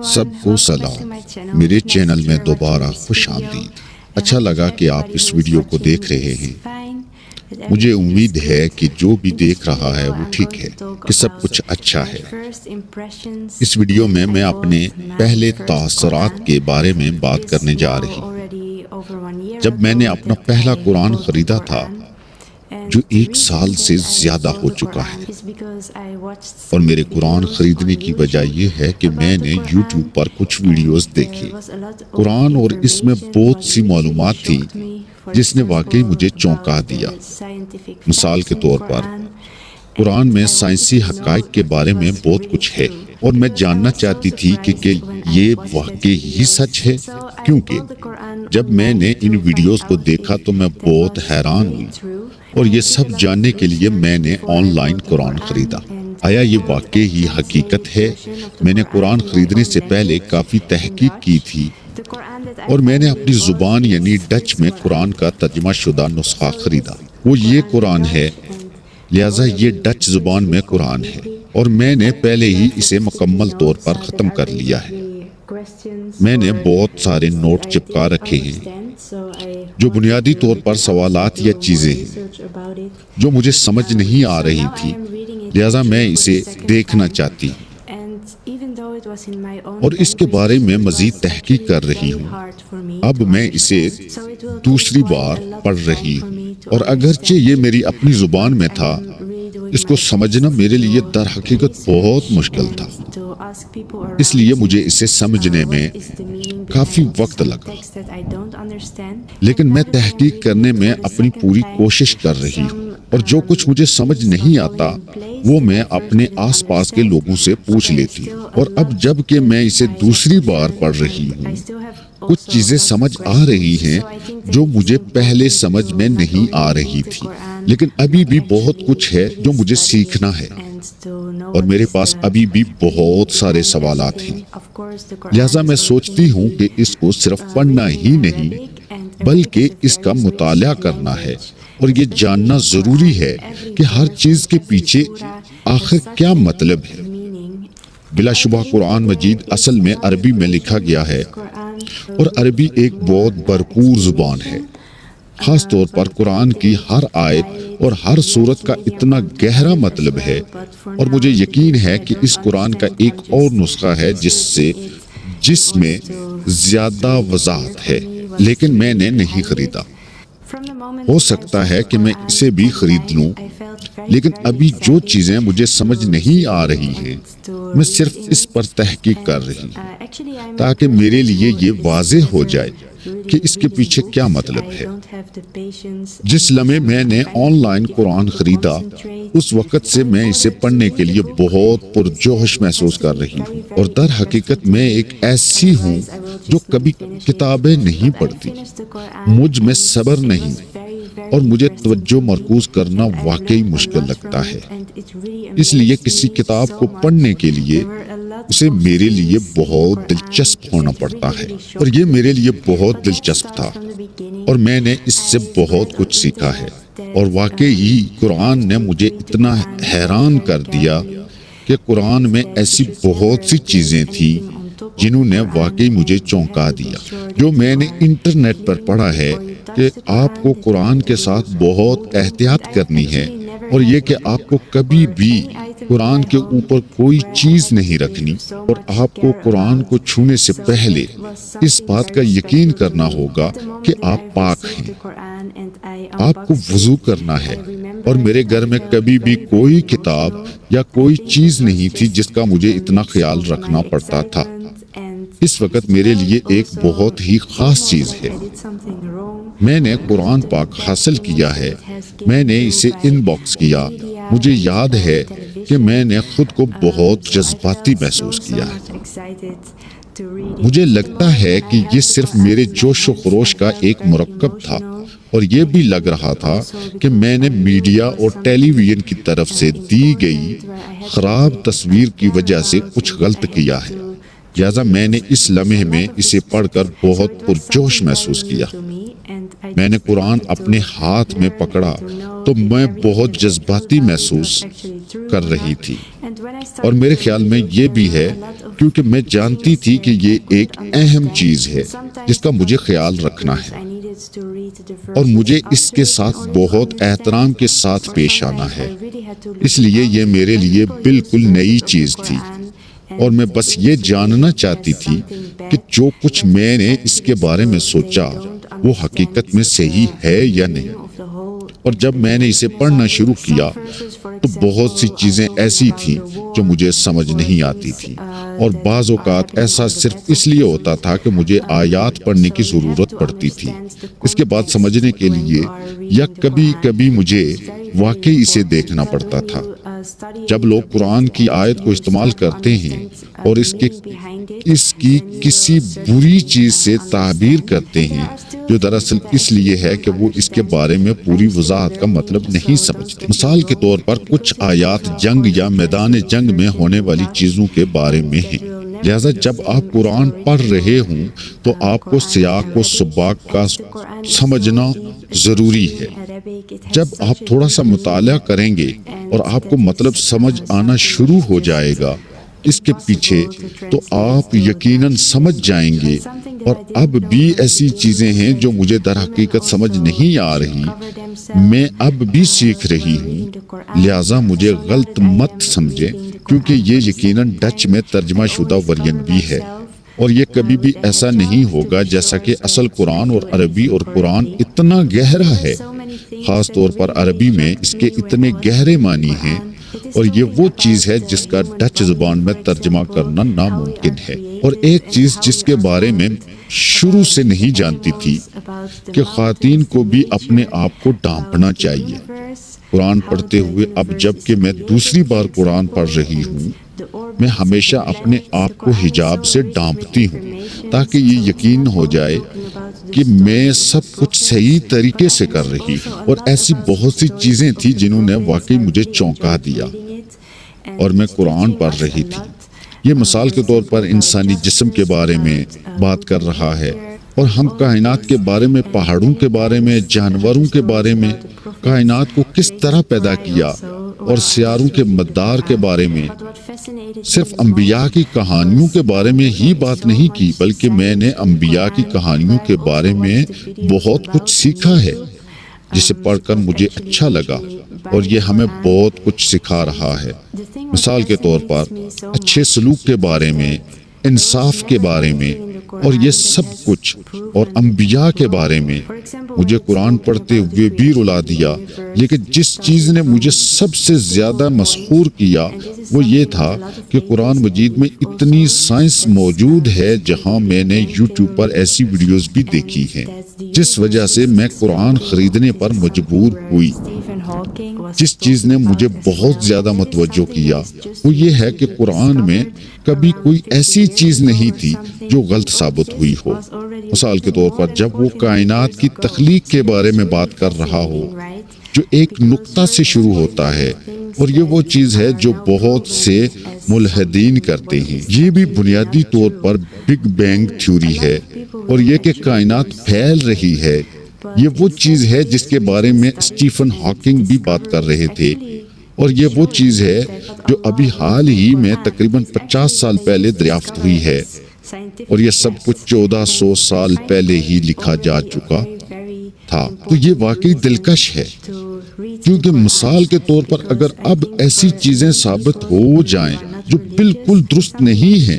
سب کو سلام، میرے چینل میں دوبارہ خوش آمدید۔ اچھا لگا کہ آپ اس ویڈیو کو دیکھ رہے ہیں۔ مجھے امید ہے کہ جو بھی دیکھ رہا ہے وہ ٹھیک ہے، کہ سب کچھ اچھا ہے۔ اس ویڈیو میں اپنے پہلے تاثرات کے بارے میں بات کرنے جا رہی ہوں۔ جب میں نے اپنا پہلا قرآن خریدا تھا، جو 1 سال سے زیادہ ہو چکا ہے، اور میرے قرآن خریدنے کی وجہ یہ ہے کہ میں نے یوٹیوب پر کچھ ویڈیوز دیکھی قرآن، اور اس میں بہت سی معلومات تھی جس نے واقعی مجھے چونکا دیا۔ مثال کے طور پر قرآن میں سائنسی حقائق کے بارے میں بہت کچھ ہے، اور میں جاننا چاہتی تھی کہ یہ واقعی ہی سچ ہے، کیونکہ جب میں نے ان ویڈیوز کو دیکھا تو میں بہت حیران ہوئی، اور یہ سب جاننے کے لیے میں نے آن لائن قرآن خریدا۔ آیا یہ واقعی ہی حقیقت ہے؟ میں نے قرآن خریدنے سے پہلے کافی تحقیق کی تھی، اور میں نے اپنی زبان یعنی ڈچ میں قرآن کا ترجمہ شدہ نسخہ خریدا۔ وہ یہ قرآن ہے، لہٰذا یہ ڈچ زبان میں قرآن ہے، اور میں نے پہلے ہی اسے مکمل طور پر ختم کر لیا ہے۔ میں نے بہت سارے نوٹ چپکا رکھے ہیں جو بنیادی طور پر سوالات یا چیزیں ہیں جو مجھے سمجھ نہیں آ رہی تھی، لہٰذا میں اسے دیکھنا چاہتی ہوں اور اس کے بارے میں مزید تحقیق کر رہی ہوں۔ اب میں اسے دوسری بار پڑھ رہی ہوں، اور اگرچہ یہ میری اپنی زبان میں تھا، اس کو سمجھنا میرے لیے در حقیقت بہت مشکل تھا، اس لیے مجھے اسے سمجھنے میں کافی وقت لگا، لیکن میں تحقیق کرنے میں اپنی پوری کوشش کر رہی ہوں، اور جو کچھ مجھے سمجھ نہیں آتا وہ میں اپنے آس پاس کے لوگوں سے پوچھ لیتی ہوں۔ اور اب جب کہ میں اسے دوسری بار پڑھ رہی ہوں، کچھ چیزیں سمجھ آ رہی ہیں جو مجھے پہلے سمجھ میں نہیں آ رہی تھی، لیکن ابھی بھی بہت کچھ ہے جو مجھے سیکھنا ہے، اور میرے پاس ابھی بھی بہت سارے سوالات ہیں۔ لہٰذا میں سوچتی ہوں کہ اس کو صرف پڑھنا ہی نہیں بلکہ اس کا مطالعہ کرنا ہے، اور یہ جاننا ضروری ہے کہ ہر چیز کے پیچھے آخر کیا مطلب ہے۔ بلا شبہ قرآن مجید اصل میں عربی میں لکھا گیا ہے، اور عربی ایک بہت بھرپور زبان ہے۔ خاص طور پر قرآن کی ہر آیت اور ہر سورت کا اتنا گہرا مطلب ہے، اور مجھے یقین ہے کہ اس قرآن کا ایک اور نسخہ ہے جس میں زیادہ وضاحت ہے، لیکن میں نے نہیں خریدا۔ ہو سکتا ہے کہ میں اسے بھی خرید لوں، لیکن ابھی جو چیزیں مجھے سمجھ نہیں آ رہی ہیں میں صرف اس پر تحقیق کر رہی ہوں تاکہ میرے لیے یہ واضح ہو جائے کہ اس کے پیچھے کیا مطلب ہے۔ جس لمحے میں نے آن لائن قرآن خریدا، اس وقت سے میں اسے پڑھنے کے لیے بہت پرجوش محسوس کر رہی ہوں، اور در حقیقت میں ایک ایسی ہوں جو کبھی کتابیں نہیں پڑھتی۔ مجھ میں صبر نہیں، اور مجھے توجہ مرکوز کرنا واقعی مشکل لگتا ہے، اس لیے کسی کتاب کو پڑھنے کے لیے اسے میرے لیے بہت دلچسپ ہونا پڑتا ہے، اور یہ میرے لیے بہت دلچسپ تھا، اور میں نے اس سے بہت کچھ سیکھا ہے۔ اور واقعی قرآن نے مجھے اتنا حیران کر دیا کہ قرآن میں ایسی بہت سی چیزیں تھیں جنہوں نے واقعی مجھے چونکا دیا۔ جو میں نے انٹرنیٹ پر پڑھا ہے کہ آپ کو قرآن کے ساتھ بہت احتیاط کرنی ہے، اور یہ کہ آپ کو کبھی بھی قرآن کے اوپر کوئی چیز نہیں رکھنی، اور آپ کو قرآن کو چھونے سے پہلے اس بات کا یقین کرنا ہوگا کہ آپ پاک ہیں۔ آپ کو وضو کرنا ہے، اور میرے گھر میں کبھی بھی کوئی کتاب یا کوئی چیز نہیں تھی جس کا مجھے اتنا خیال رکھنا پڑتا تھا۔ اس وقت میرے لیے ایک بہت ہی خاص چیز ہے۔ میں نے قرآن پاک حاصل کیا ہے، میں نے اسے ان باکس کیا۔ مجھے یاد ہے کہ میں نے خود کو بہت جذباتی محسوس کیا ہے۔ مجھے لگتا ہے کہ یہ صرف میرے جوش و خروش کا ایک مرکب تھا، اور یہ بھی لگ رہا تھا کہ میں نے میڈیا اور ٹیلی ویژن کی طرف سے دی گئی خراب تصویر کی وجہ سے کچھ غلط کیا ہے۔ لہذا میں نے اس لمحے میں اسے پڑھ کر بہت پرجوش محسوس کیا۔ میں نے قرآن اپنے ہاتھ میں پکڑا تو میں بہت جذباتی محسوس کر رہی تھی، اور میرے خیال میں یہ بھی ہے کیونکہ میں جانتی تھی کہ یہ ایک اہم چیز ہے جس کا مجھے خیال رکھنا ہے، اور مجھے اس کے ساتھ بہت احترام کے ساتھ پیش آنا ہے۔ اس لیے یہ میرے لیے بالکل نئی چیز تھی، اور میں بس یہ جاننا چاہتی تھی کہ جو کچھ میں نے اس کے بارے میں سوچا وہ حقیقت میں صحیح ہے یا نہیں۔ اور جب میں نے اسے پڑھنا شروع کیا تو بہت سی چیزیں ایسی تھیں جو مجھے سمجھ نہیں آتی تھی، اور بعض اوقات ایسا صرف اس لیے ہوتا تھا کہ مجھے آیات پڑھنے کی ضرورت پڑتی تھی اس کے بعد سمجھنے کے لیے، یا کبھی کبھی مجھے واقعی اسے دیکھنا پڑتا تھا۔ جب لوگ قرآن کی آیت کو استعمال کرتے ہیں اور اس کی کسی بری چیز سے تعبیر کرتے ہیں جو دراصل اس لیے ہے کہ وہ اس کے بارے میں پوری وضاحت کا مطلب نہیں سمجھتے۔ مثال کے طور پر کچھ آیات جنگ یا میدان جنگ میں ہونے والی چیزوں کے بارے میں ہیں، لہذا جب آپ قرآن پڑھ رہے ہوں تو آپ کو سیاق و سباق کا سمجھنا ضروری ہے۔ جب آپ تھوڑا سا مطالعہ کریں گے اور آپ کو مطلب سمجھ آنا شروع ہو جائے گا اس کے پیچھے، تو آپ یقیناً سمجھ جائیں گے۔ اور اب بھی ایسی چیزیں ہیں جو مجھے در حقیقت سمجھ نہیں آ رہی، میں اب بھی سیکھ رہی ہوں، لہٰذا مجھے غلط مت سمجھیں، کیونکہ یہ یقیناً ڈچ میں ترجمہ شدہ ورژن بھی ہے، اور یہ کبھی بھی ایسا نہیں ہوگا جیسا کہ اصل قرآن اور عربی اور قرآن اتنا گہرا ہے، خاص طور پر عربی میں اس کے اتنے گہرے معنی ہیں، اور یہ وہ چیز ہے جس کا ڈچ زبان میں ترجمہ کرنا ناممکن ہے۔ اور ایک چیز جس کے بارے میں شروع سے نہیں جانتی تھی کہ خواتین کو بھی اپنے آپ کو ڈھانپنا چاہیے۔ قرآن پڑھتے ہوئے اب جب کہ میں دوسری بار قرآن پڑھ رہی ہوں، میں ہمیشہ اپنے آپ کو حجاب سے ڈھانپتی ہوں تاکہ یہ یقین ہو جائے کہ میں سب کچھ صحیح طریقے سے کر رہی ہوں۔ اور ایسی بہت سی چیزیں تھیں جنہوں نے واقعی مجھے چونکا دیا اور میں قرآن پڑھ رہی تھی۔ یہ مثال کے طور پر انسانی جسم کے بارے میں بات کر رہا ہے، اور ہم کائنات کے بارے میں، پہاڑوں کے بارے میں، جانوروں کے بارے میں، کائنات کو کس طرح پیدا کیا، اور سیاروں کے مدار کے بارے میں۔ صرف انبیاء کی کہانیوں کے بارے میں ہی بات نہیں کی، بلکہ میں نے انبیاء کی کہانیوں کے بارے میں بہت کچھ سیکھا ہے جسے پڑھ کر مجھے اچھا لگا، اور یہ ہمیں بہت کچھ سکھا رہا ہے۔ مثال کے طور پر اچھے سلوک کے بارے میں، انصاف کے بارے میں، اور یہ سب کچھ، اور انبیاء کے بارے میں۔ مجھے قرآن پڑھتے ہوئے بھی رلا دیا، لیکن جس چیز نے مجھے سب سے زیادہ مسحور کیا وہ یہ تھا کہ قرآن مجید میں اتنی سائنس موجود ہے، جہاں میں نے یوٹیوب پر ایسی ویڈیوز بھی دیکھی ہیں، جس وجہ سے میں قرآن خریدنے پر مجبور ہوئی۔ جس چیز نے مجھے بہت زیادہ متوجہ کیا وہ یہ ہے کہ قرآن میں کبھی کوئی ایسی چیز نہیں تھی جو غلط ثابت ہوئی ہو۔ مثال کے طور پر جب وہ کائنات کی تخلیق کے بارے میں بات کر رہا ہو جو ایک نقطہ سے شروع ہوتا ہے، اور یہ وہ چیز ہے جو بہت سے ملحدین کرتے ہیں۔ یہ بھی بنیادی طور پر بگ بینگ تھیوری ہے، اور یہ کہ کائنات پھیل رہی ہے، یہ وہ چیز ہے جس کے بارے میں اسٹیفن ہاکنگ بھی بات کر رہے تھے، اور یہ وہ چیز ہے جو ابھی حال ہی میں تقریباً 50 سال پہلے دریافت ہوئی ہے، اور یہ سب کچھ 1400 سال پہلے ہی لکھا جا چکا تھا۔ تو یہ واقعی دلکش ہے، کیونکہ مثال کے طور پر اگر اب ایسی چیزیں ثابت ہو جائیں جو بالکل درست نہیں ہیں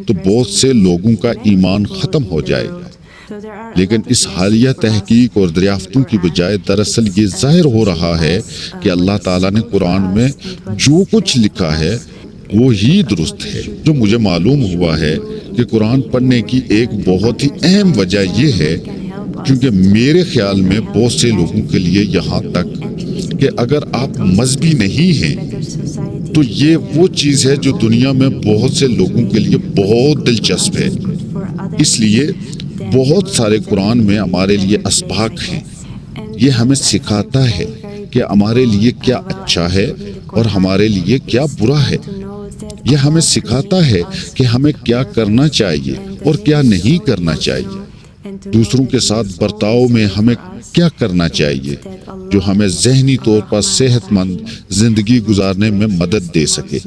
تو بہت سے لوگوں کا ایمان ختم ہو جائے گا۔ لیکن اس حالیہ تحقیق اور دریافتوں کی بجائے دراصل یہ ظاہر ہو رہا ہے کہ اللہ تعالیٰ نے قرآن میں جو کچھ لکھا ہے وہ ہی درست ہے۔ جو مجھے معلوم ہوا ہے کہ قرآن پڑھنے کی ایک بہت ہی اہم وجہ یہ ہے کیونکہ میرے خیال میں بہت سے لوگوں کے لیے یہاں تک کہ اگر آپ مذہبی نہیں ہیں تو یہ وہ چیز ہے جو دنیا میں بہت سے لوگوں کے لیے بہت دلچسپ ہے۔ اس لیے بہت سارے قرآن میں ہمارے لیے اسباق ہیں۔ یہ ہمیں سکھاتا ہے کہ ہمارے لیے کیا اچھا ہے اور ہمارے لیے کیا برا ہے۔ یہ ہمیں سکھاتا ہے کہ ہمیں کیا کرنا چاہیے اور کیا نہیں کرنا چاہیے، دوسروں کے ساتھ برتاؤ میں ہمیں کیا کرنا چاہیے جو ہمیں ذہنی طور پر صحت مند زندگی گزارنے میں مدد دے سکے،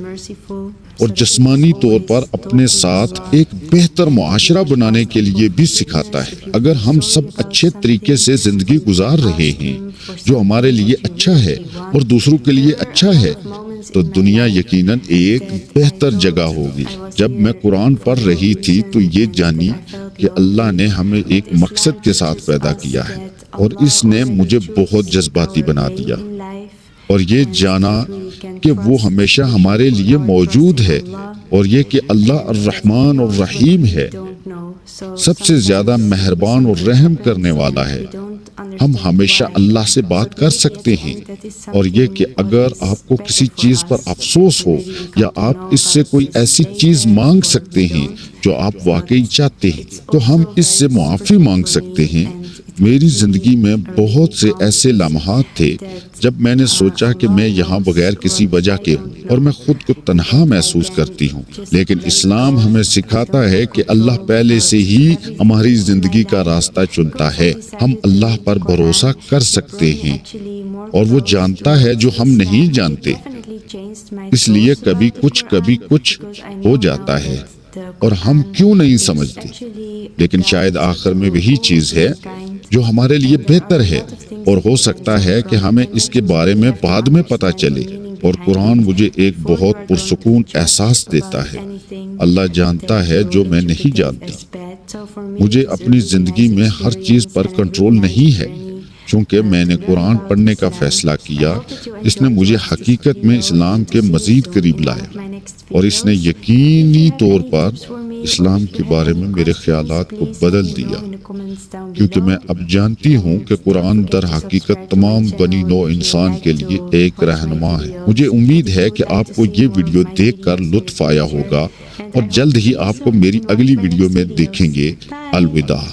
اور جسمانی طور پر اپنے ساتھ ایک بہتر معاشرہ بنانے کے لیے بھی سکھاتا ہے۔ اگر ہم سب اچھے طریقے سے زندگی گزار رہے ہیں جو ہمارے لیے اچھا ہے اور دوسروں کے لیے اچھا ہے، تو دنیا یقیناً ایک بہتر جگہ ہوگی۔ جب میں قرآن پڑھ رہی تھی تو یہ جانی کہ اللہ نے ہمیں ایک مقصد کے ساتھ پیدا کیا ہے، اور اس نے مجھے بہت جذباتی بنا دیا، اور یہ جانا کہ وہ ہمیشہ ہمارے لیے موجود ہے، اور یہ کہ اللہ الرحمن الرحیم ہے، سب سے زیادہ مہربان اور رحم کرنے والا ہے۔ ہم ہمیشہ اللہ سے بات کر سکتے ہیں، اور یہ کہ اگر آپ کو کسی چیز پر افسوس ہو یا آپ اس سے کوئی ایسی چیز مانگ سکتے ہیں جو آپ واقعی چاہتے ہیں تو ہم اس سے معافی مانگ سکتے ہیں۔ میری زندگی میں بہت سے ایسے لمحات تھے جب میں نے سوچا کہ میں یہاں بغیر کسی وجہ کے ہوں اور میں خود کو تنہا محسوس کرتی ہوں، لیکن اسلام ہمیں سکھاتا ہے کہ اللہ پہلے سے ہی ہماری زندگی کا راستہ چنتا ہے۔ ہم اللہ پر بھروسہ کر سکتے ہیں، اور وہ جانتا ہے جو ہم نہیں جانتے، اس لیے کبھی کچھ ہو جاتا ہے اور ہم کیوں نہیں سمجھتے، لیکن شاید آخر میں وہی چیز ہے جو ہمارے لیے بہتر ہے، اور ہو سکتا ہے کہ ہمیں اس کے بارے میں بعد میں پتہ چلے۔ اور قرآن مجھے ایک بہت پرسکون احساس دیتا ہے۔ اللہ جانتا ہے جو میں نہیں جانتی۔ مجھے اپنی زندگی میں ہر چیز پر کنٹرول نہیں ہے، چونکہ میں نے قرآن پڑھنے کا فیصلہ کیا۔ اس نے مجھے حقیقت میں اسلام کے مزید قریب لایا، اور اس نے یقینی طور پر اسلام کے بارے میں میرے خیالات کو بدل دیا، کیونکہ میں اب جانتی ہوں کہ قرآن در حقیقت تمام بنی نوع انسان کے لیے ایک رہنما ہے۔ مجھے امید ہے کہ آپ کو یہ ویڈیو دیکھ کر لطف آیا ہوگا، اور جلد ہی آپ کو میری اگلی ویڈیو میں دیکھیں گے۔ الوداع۔